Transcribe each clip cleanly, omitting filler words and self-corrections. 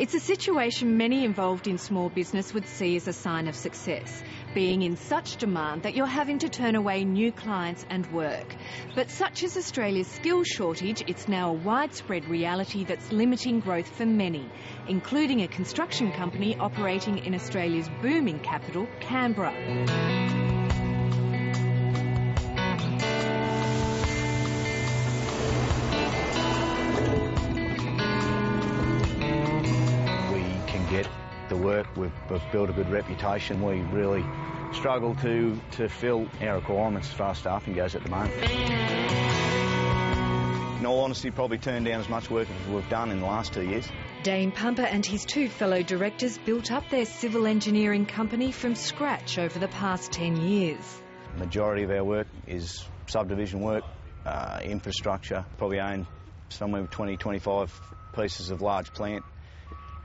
It's a situation many involved in small business would see as a sign of success, being in such demand that you're having to turn away new clients and work. But such is Australia's skills shortage, it's now a widespread reality that's limiting growth for many, including a construction company operating in Australia's booming capital, Canberra. The work, we've built a good reputation. We really struggle to fill our requirements as far as staffing goes at the moment. In all honesty, probably turned down as much work as we've done in the last 2 years. Dane Pumper and his two fellow directors built up their civil engineering company from scratch over the past 10 years. The majority of our work is subdivision work, infrastructure, probably own somewhere between 20-25 pieces of large plant.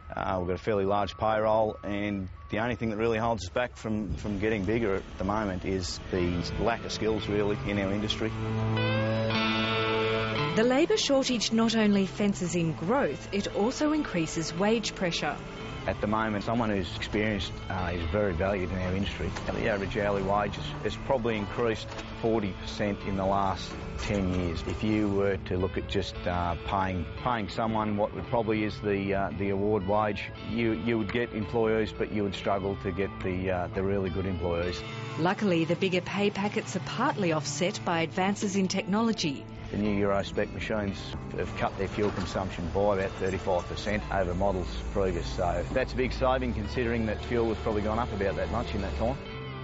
We've got a fairly large payroll, and the only thing that really holds us back from getting bigger at the moment is the lack of skills, really, in our industry. The labour shortage not only fences in growth, it also increases wage pressure. At the moment, someone who's experienced is very valued in our industry. The average hourly wage has probably increased 40% in the last 10 years. If you were to look at just paying someone what would probably is the award wage, you would get employees, but you would struggle to get the really good employees. Luckily, the bigger pay packets are partly offset by advances in technology. The new Euro spec machines have cut their fuel consumption by about 35% over models previous, so that's a big saving considering that fuel has probably gone up about that much in that time.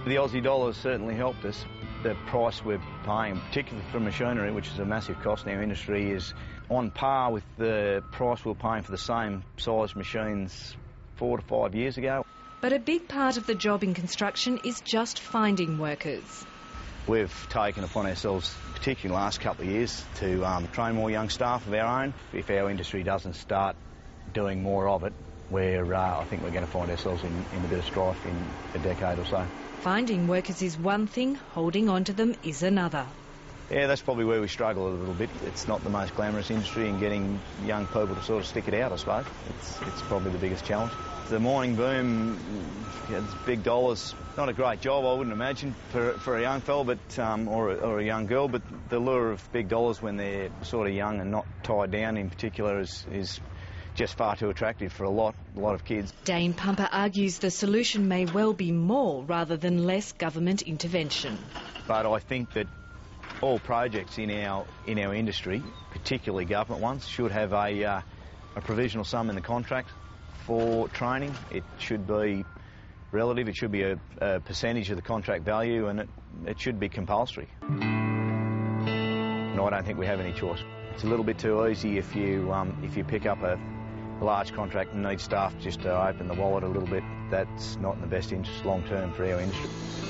The Aussie dollar has certainly helped us. The price we're paying, particularly for machinery, which is a massive cost in our industry, is on par with the price we were paying for the same size machines 4 to 5 years ago. But a big part of the job in construction is just finding workers. We've taken upon ourselves, particularly in the last couple of years, to train more young staff of our own. If our industry doesn't start doing more of it, I think we're going to find ourselves in a bit of strife in a decade or so. Finding workers is one thing, holding on to them is another. Yeah, that's probably where we struggle a little bit. It's not the most glamorous industry, and getting young people to sort of stick it out, I suppose. It's probably the biggest challenge. The mining boom, it's big dollars. Not a great job, I wouldn't imagine, for a young fella, but or a young girl. But the lure of big dollars when they're sort of young and not tied down, in particular, is just far too attractive for a lot of kids. Dane Pumper argues the solution may well be more rather than less government intervention. But I think that all projects in our industry, particularly government ones, should have a provisional sum in the contract for training. It should be relative, it should be a percentage of the contract value, and it should be compulsory. And I don't think we have any choice. It's a little bit too easy if you pick up a large contract and need staff just to open the wallet a little bit. That's not in the best interest long term for our industry.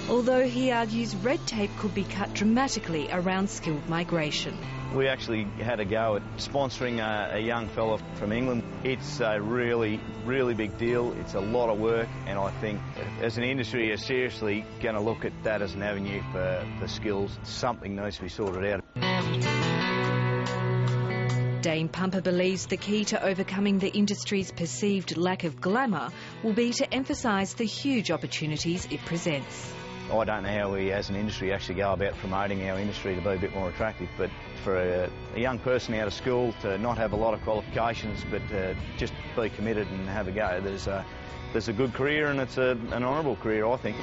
Although he argues red tape could be cut dramatically around skilled migration. We actually had a go at sponsoring a young fella from England. It's a really, really big deal. It's a lot of work, and I think as an industry are seriously going to look at that as an avenue for skills. Something needs to be sorted out. Dane Pumper believes the key to overcoming the industry's perceived lack of glamour will be to emphasise the huge opportunities it presents. I don't know how we as an industry actually go about promoting our industry to be a bit more attractive, but for a young person out of school to not have a lot of qualifications but just be committed and have a go, there's a good career, and it's an honourable career, I think.